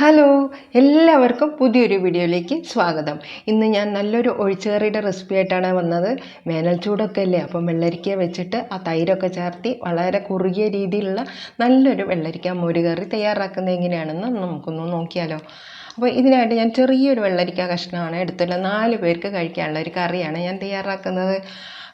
Hello, എല്ലാവർക്കും പുതിയൊരു വീഡിയോയിലേക്ക് സ്വാഗതം. ഇന്ന് ഞാൻ നല്ലൊരു ഒഴിച്ചുകറിയുടെ റെസിപ്പി ആയിട്ടാണ് വന്നത്. വേനൽ ചൂടൊക്കെ അല്ലേ, അപ്പം വെള്ളരിക്ക വെച്ചിട്ട് ആ തൈരൊക്കെ ചേർത്തി വളരെ കുറുകിയ രീതിയിലുള്ള നല്ലൊരു വെള്ളരിക്ക മോരുകറി തയ്യാറാക്കുന്നത് എങ്ങനെയാണെന്ന് നമുക്കൊന്ന് നോക്കിയാലോ. അപ്പോൾ ഇതിനായിട്ട് ഞാൻ ചെറിയൊരു വെള്ളരിക്ക കഷ്ണമാണ് എടുത്തുള്ള 4 പേർക്ക് കഴിക്കാനുള്ള ഒരു കറിയാണ് ഞാൻ തയ്യാറാക്കുന്നത്.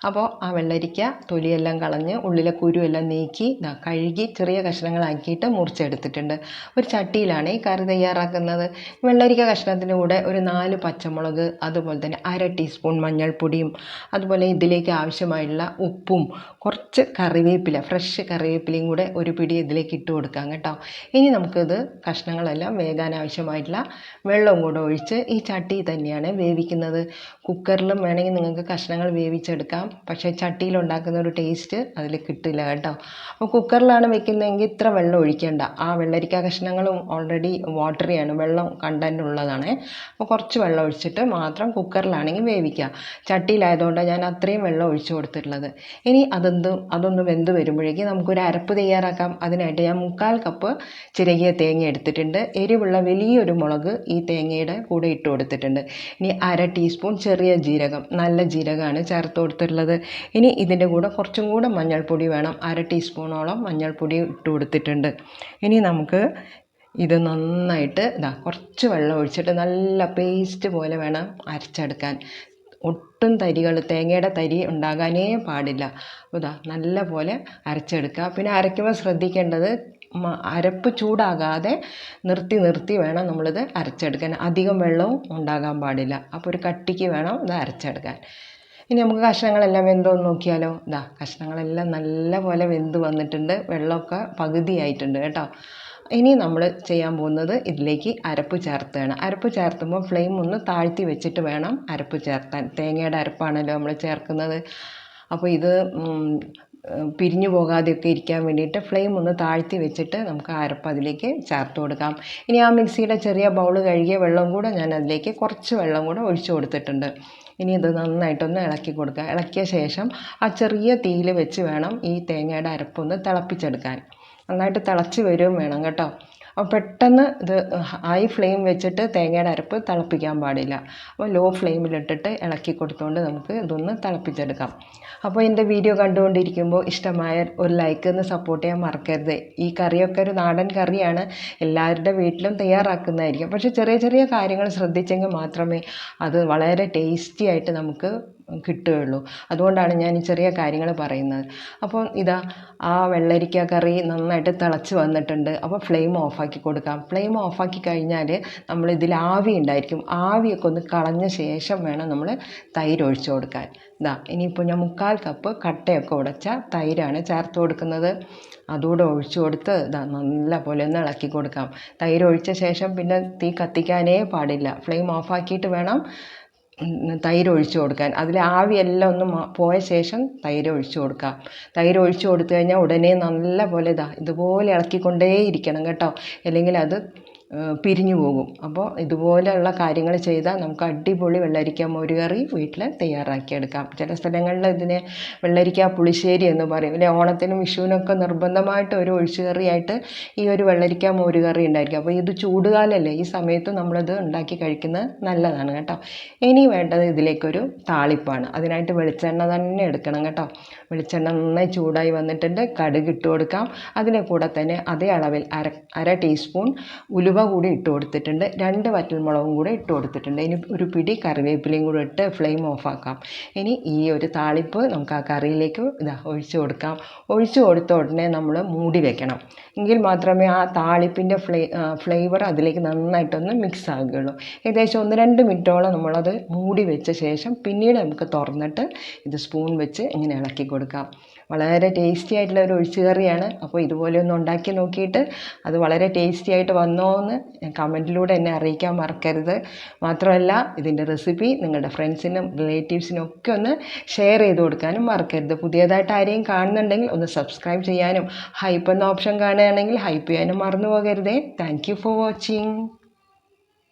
അപ്പോൾ ആ വെള്ളരിക്ക തൊലിയെല്ലാം കളഞ്ഞ് ഉള്ളിലെ കുരുവെല്ലാം നീക്കി കഴുകി ചെറിയ കഷ്ണങ്ങളാക്കിയിട്ട് മുറിച്ചെടുത്തിട്ടുണ്ട്. ഒരു ചട്ടിയിലാണ് ഈ കറി തയ്യാറാക്കുന്നത്. വെള്ളരിക്ക കഷ്ണത്തിൻ്റെ കൂടെ ഒരു 4 പച്ചമുളക്, അതുപോലെ തന്നെ 1/2 ടീസ്പൂൺ മഞ്ഞൾപ്പൊടിയും, അതുപോലെ ഇതിലേക്ക് ആവശ്യമായുള്ള ഉപ്പും കുറച്ച് കറിവേപ്പില, ഫ്രഷ് കറിവേപ്പിലയും കൂടെ ഒരു പിടി ഇതിലേക്ക് ഇട്ട് കൊടുക്കാം കേട്ടോ. ഇനി നമുക്കിത് കഷ്ണങ്ങളെല്ലാം വേകാൻ ആവശ്യമായിട്ടുള്ള വെള്ളവും കൂടെ ഒഴിച്ച് ഈ ചട്ടി തന്നെയാണ് വേവിക്കുന്നത്. കുക്കറിലും വേണമെങ്കിൽ നിങ്ങൾക്ക് കഷ്ണങ്ങൾ വേവിച്ചെടുക്കാം, പക്ഷേ ചട്ടിയിലുണ്ടാക്കുന്ന ഒരു ടേസ്റ്റ് അതിൽ കിട്ടില്ല കേട്ടോ. അപ്പോൾ കുക്കറിലാണ് വെക്കുന്നതെങ്കിൽ ഇത്ര വെള്ളം ഒഴിക്കേണ്ട. ആ വെള്ളരിക്ക കഷ്ണങ്ങളും ഓൾറെഡി വാട്ടറിയാണ്, വെള്ളം കണ്ടൻ്റ് ഉള്ളതാണ്. അപ്പോൾ കുറച്ച് വെള്ളം ഒഴിച്ചിട്ട് മാത്രം കുക്കറിലാണെങ്കിൽ വേവിക്കുക. ചട്ടിയിലായതുകൊണ്ട് ഞാൻ അത്രയും വെള്ളം ഒഴിച്ചു കൊടുത്തിട്ടുള്ളത്. ഇനി അതൊന്ന് വെന്ത് വരുമ്പോഴേക്കും നമുക്കൊരു അരപ്പ് തയ്യാറാക്കാം. അതിനായിട്ട് ഞാൻ 1/4 കപ്പ് ചിരകിയ തേങ്ങ എടുത്തിട്ടുണ്ട്. എരിവുള്ള വലിയൊരു മുളക് ഈ തേങ്ങയുടെ കൂടെ ഇട്ട് കൊടുത്തിട്ടുണ്ട്. ഇനി 1/2 ടീസ്പൂൺ ചെറിയ ജീരകം, നല്ല ജീരകമാണ് ചേർത്ത് കൊടുത്തിട്ടുള്ളത്. ഇനി ഇതിൻ്റെ കൂടെ കുറച്ചും കൂടെ മഞ്ഞൾപ്പൊടി വേണം. 1/2 ടീസ്പൂണോളം മഞ്ഞൾപ്പൊടി ഇട്ട് കൊടുത്തിട്ടുണ്ട്. ഇനി നമുക്ക് ഇത് നന്നായിട്ട് കുറച്ച് വെള്ളം ഒഴിച്ചിട്ട് നല്ല പേസ്റ്റ് പോലെ വേണം അരച്ചെടുക്കാൻ. ഒട്ടും തേങ്ങയുടെ തരി ഉണ്ടാകാനേ പാടില്ല. നല്ല പോലെ അരച്ചെടുക്കുക. പിന്നെ അരയ്ക്കുമ്പോൾ ശ്രദ്ധിക്കേണ്ടത് അരപ്പ് ചൂടാകാതെ നിർത്തി വേണം നമ്മളിത് അരച്ചെടുക്കാൻ. അധികം വെള്ളവും ഉണ്ടാകാൻ പാടില്ല. അപ്പോൾ ഒരു കട്ടിക്ക് വേണം ഇത് അരച്ചെടുക്കാൻ. ഇനി നമുക്ക് കഷ്ണങ്ങളെല്ലാം വെന്തോന്ന് നോക്കിയാലോ. കഷ്ണങ്ങളെല്ലാം നല്ല പോലെ വെന്ത് വന്നിട്ടുണ്ട്. വെള്ളമൊക്കെ പകുതിയായിട്ടുണ്ട് കേട്ടോ. ഇനി നമ്മൾ ചെയ്യാൻ പോകുന്നത് ഇതിലേക്ക് അരപ്പ് ചേർത്തുകയാണ്. അരപ്പ് ചേർത്തുമ്പോൾ ഫ്ലെയിം ഒന്ന് താഴ്ത്തി വെച്ചിട്ട് വേണം അരപ്പ് ചേർത്താൻ. തേങ്ങയുടെ അരപ്പാണല്ലോ നമ്മൾ ചേർക്കുന്നത്. അപ്പോൾ ഇത് പിരിഞ്ഞു പോകാതെയൊക്കെ ഇരിക്കാൻ വേണ്ടിയിട്ട് ഫ്ലെയിം ഒന്ന് താഴ്ത്തി വെച്ചിട്ട് നമുക്ക് ആ അരപ്പ് അതിലേക്ക് ചേർത്ത് കൊടുക്കാം. ഇനി ആ മിക്സിയുടെ ചെറിയ ബൗൾ കഴുകിയ വെള്ളം കൂടെ ഞാൻ അതിലേക്ക് കുറച്ച് വെള്ളം കൂടെ ഒഴിച്ചു കൊടുത്തിട്ടുണ്ട്. ഇനി ഇത് നന്നായിട്ടൊന്ന് ഇളക്കി കൊടുക്കുക. ഇളക്കിയ ശേഷം ആ ചെറിയ തീയിൽ വെച്ച് വേണം ഈ തേങ്ങയുടെ അരപ്പൊന്ന് തിളപ്പിച്ചെടുക്കാൻ. നന്നായിട്ട് തിളച്ച് വരികയും വേണം കേട്ടോ. അപ്പോൾ പെട്ടെന്ന് ഇത് ഹൈ ഫ്ലെയിം വെച്ചിട്ട് തേങ്ങയുടെ അരപ്പ് തിളപ്പിക്കാൻ പാടില്ല. അപ്പോൾ ലോ ഫ്ലെയിമിലിട്ടിട്ട് ഇളക്കി കൊടുത്തുകൊണ്ട് നമുക്ക് ഇതൊന്ന് തിളപ്പിച്ചെടുക്കാം. അപ്പോൾ എൻ്റെ വീഡിയോ കണ്ടുകൊണ്ടിരിക്കുമ്പോൾ ഇഷ്ടമായ ഒരു ലൈക്ക് ഒന്ന് സപ്പോർട്ട് ചെയ്യാൻ മറക്കരുത്. ഈ കറിയൊക്കെ ഒരു നാടൻ കറിയാണ്, എല്ലാവരുടെ വീട്ടിലും തയ്യാറാക്കുന്നതായിരിക്കും. പക്ഷേ ചെറിയ ചെറിയ കാര്യങ്ങൾ ശ്രദ്ധിച്ചെങ്കിൽ മാത്രമേ അത് വളരെ ടേസ്റ്റി ആയിട്ട് നമുക്ക് കിട്ടുകയുള്ളൂ. അതുകൊണ്ടാണ് ഞാൻ ഈ ചെറിയ കാര്യങ്ങൾ പറയുന്നത്. അപ്പോൾ ആ വെള്ളരിക്ക കറി നന്നായിട്ട് തിളച്ച് വന്നിട്ടുണ്ട്. അപ്പോൾ ഫ്ലെയിം ഓഫാക്കി കൊടുക്കാം. ഫ്ലെയിം ഓഫാക്കി കഴിഞ്ഞാൽ നമ്മളിതിൽ ആവി ഉണ്ടായിരിക്കും. ആവിയൊക്കെ ഒന്ന് കളഞ്ഞ ശേഷം വേണം നമ്മൾ തൈര് ഒഴിച്ചു കൊടുക്കാൻ. ഇനിയിപ്പോൾ ഞാൻ 1/4 കപ്പ് കട്ടയൊക്കെ ഉടച്ച തൈരാണ് ചേർത്ത് കൊടുക്കുന്നത്. അതുകൂടെ ഒഴിച്ചു കൊടുത്ത് നല്ല പോലെ ഒന്ന് ഇളക്കി കൊടുക്കാം. തൈര് ഒഴിച്ച ശേഷം പിന്നെ തീ കത്തിക്കാനേ പാടില്ല. ഫ്ലെയിം ഓഫാക്കിയിട്ട് വേണം തൈര് ഒഴിച്ചു കൊടുക്കാൻ. അതിൽ ആവിയെല്ലാം ഒന്ന് പോയ ശേഷം തൈര് ഒഴിച്ചു കൊടുക്കാം. തൈര് ഒഴിച്ചു കൊടുത്തു കഴിഞ്ഞാൽ ഉടനെ നല്ല പോലെ ഇതുപോലെ ഇളക്കിക്കൊണ്ടേ ഇരിക്കണം കേട്ടോ, അല്ലെങ്കിൽ അത് പിരിഞ്ഞു പോകും. അപ്പോൾ ഇതുപോലെയുള്ള കാര്യങ്ങൾ ചെയ്താൽ നമുക്ക് അടിപൊളി വെള്ളരിക്ക മോരുകറി വീട്ടിൽ തയ്യാറാക്കിയെടുക്കാം. ചില സ്ഥലങ്ങളിൽ ഇതിനെ വെള്ളരിക്ക പുളിശ്ശേരി എന്ന് പറയും. അല്ലെ, ഓണത്തിനും വിഷുവിനൊക്കെ നിർബന്ധമായിട്ട് ഒരു ഒഴിച്ചുകറിയായിട്ട് ഈ ഒരു വെള്ളരിക്ക മോരുകറി ഉണ്ടായിരിക്കും. അപ്പോൾ ഇത് ചൂടുകാലല്ലേ, ഈ സമയത്ത് നമ്മളിത് ഉണ്ടാക്കി കഴിക്കുന്നത് നല്ലതാണ് കേട്ടോ. ഇനി വേണ്ടത് ഇതിലേക്കൊരു താളിപ്പാണ്. അതിനായിട്ട് വെളിച്ചെണ്ണ തന്നെ എടുക്കണം കേട്ടോ. വെളിച്ചെണ്ണ നന്നായി ചൂടായി വന്നിട്ടുണ്ട്. കടുക് ഇട്ട് കൊടുക്കാം. അതിൻ്റെ കൂടെ തന്നെ അതേ അളവിൽ 1/2 ടീസ്പൂൺ ഉലുവ കൂടി ഇട്ട് കൊടുത്തിട്ടുണ്ട്. 2 വറ്റൽമുളകും കൂടെ ഇട്ട് കൊടുത്തിട്ടുണ്ട്. ഇനി ഒരു പിടി കറിവേപ്പിലയും കൂടെ ഇട്ട് ഫ്ലെയിം ഓഫാക്കാം. ഇനി ഈ ഒരു താളിപ്പ് നമുക്ക് ആ കറിയിലേക്ക് ഒഴിച്ചു കൊടുക്കാം. ഒഴിച്ചു കൊടുത്ത ഉടനെ നമ്മൾ മൂടി വെക്കണം. എങ്കിൽ മാത്രമേ ആ താളിപ്പിൻ്റെ ഫ്ലേവർ അതിലേക്ക് നന്നായിട്ടൊന്ന് മിക്സ് ആകുകയുള്ളൂ. ഏകദേശം 1-2 മിനിറ്റോളം നമ്മളത് മൂടി വെച്ച ശേഷം പിന്നീട് നമുക്ക് തുറന്നിട്ട് ഇത് സ്പൂൺ വെച്ച് ഇങ്ങനെ ഇളക്കി കൊടുക്കാം. വളരെ ടേസ്റ്റി ആയിട്ടുള്ള ഒരു ഒഴിച്ചുകറിയാണ്. അപ്പോൾ ഇതുപോലെ ഒന്ന് ഉണ്ടാക്കി നോക്കിയിട്ട് അത് വളരെ ടേസ്റ്റി ആയിട്ട് വന്നോ എന്ന് കമൻറ്റിലൂടെ എന്നെ അറിയിക്കാൻ മറക്കരുത്. മാത്രമല്ല ഇതിൻ്റെ റെസിപ്പി നിങ്ങളുടെ ഫ്രണ്ട്സിനും റിലേറ്റീവ്സിനും ഒക്കെ ഒന്ന് ഷെയർ ചെയ്ത് കൊടുക്കാനും മറക്കരുത്. പുതിയതായിട്ട് ആരെയും കാണുന്നുണ്ടെങ്കിൽ ഒന്ന് സബ്സ്ക്രൈബ് ചെയ്യാനും ഹൈപ്പ് എന്ന ഓപ്ഷൻ കാണുകയാണെങ്കിൽ ഹൈപ്പ് ചെയ്യാനും മറന്നു പോകരുതേ. Thank you for watching.